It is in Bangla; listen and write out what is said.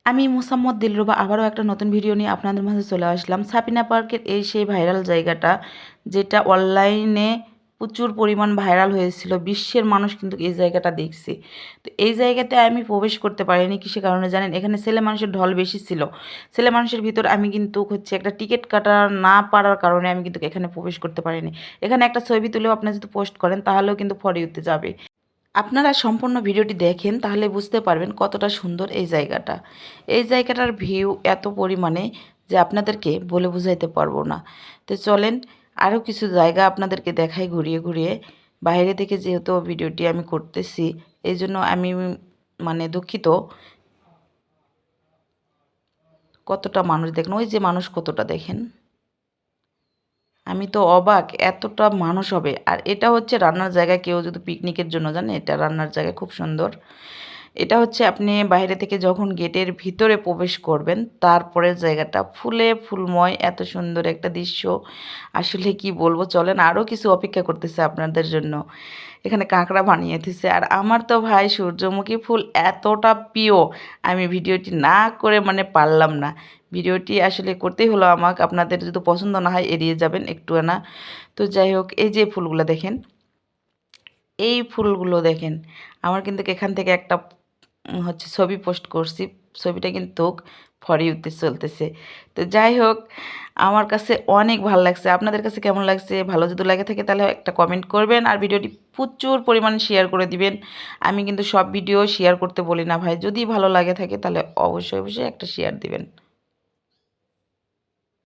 আমি মোসাম্মদ দিলরুবা আবারও একটা নতুন ভিডিও নিয়ে আপনাদের মাঝে চলে আসলাম। সাপিনা পার্কের এই সেই ভাইরাল জায়গাটা, যেটা অনলাইনে প্রচুর পরিমাণ ভাইরাল হয়েছিল। বিশ্বের মানুষ কিন্তু এই জায়গাটা দেখছে। তো এই জায়গাতে আমি প্রবেশ করতে পারিনি, কিসের কারণে জানেন? এখানে ছেলে মানুষের ঢল বেশি ছিল। ছেলে মানুষের ভিতর আমি কিন্তু একটা টিকিট কাটা না পারার কারণে আমি কিন্তু এখানে প্রবেশ করতে পারিনি। এখানে একটা ছবি তুলেও আপনি যদি পোস্ট করেন তাহলেও কিন্তু ফর ইউতে যাবে। আপনারা সম্পূর্ণ ভিডিওটি দেখেন তাহলে বুঝতে পারবেন কতটা সুন্দর এই জায়গাটা। এই জায়গাটার ভিউ এত পরিমাণে যে আপনাদেরকে বলে বুঝাইতে পারবো না। তো চলেন আরও কিছু জায়গা আপনাদেরকে দেখাই ঘুরিয়ে ঘুরিয়ে। বাইরে থেকে যেহেতু ভিডিওটি আমি করতেছি, এই জন্য আমি দুঃখিত। কতটা মানুষ দেখেন, ওই যে মানুষ কতটা দেখেন, আমি তো অবাক এতটা মানুষ হবে। আর এটা হচ্ছে রান্নার জায়গা, কেউ যদি পিকনিকের জন্য জানে, এটা রান্নার জায়গা খুব সুন্দর। এটা হচ্ছে আপনি বাইরে থেকে যখন গেটের ভিতরে প্রবেশ করবেন তারপরের জায়গাটা ফুলে ফুলময়, এত সুন্দর একটা দৃশ্য। আসলে কি বলবো, চলেন আরও কিছু অপেক্ষা করতেছে আপনাদের জন্য। এখানে কাঁকড়া বানিয়ে দিছে, আর আমার তো ভাই সূর্যমুখী ফুল এতটা প্রিয়, আমি ভিডিওটি না করে পারলাম না। ভিডিওটি আসলে করতেই হলো আমাকে। আপনাদের যদি পছন্দ না হয় এড়িয়ে যাবেন একটু না। তো যাই হোক, এই যে ফুলগুলো দেখেন, এই ফুলগুলো দেখেন। আমার কিন্তু এখান থেকে একটা ছবি পোস্ট করছি। ছবিটা কিন্তু ফর ইউতে চলতেছে। তো যাই হোক, আমার কাছে অনেক ভালো লাগছে। আপনাদের কাছে কেমন লাগছে? ভালো যদি লাগে থাকে তাহলে একটা কমেন্ট করবেন, আর ভিডিওটি প্রচুর পরিমাণে শেয়ার করে দিবেন। আমি কিন্তু সব ভিডিও শেয়ার করতে বলি না ভাই। যদি ভালো লাগে থাকে তাহলে অবশ্যই অবশ্যই একটা শেয়ার দিবেন।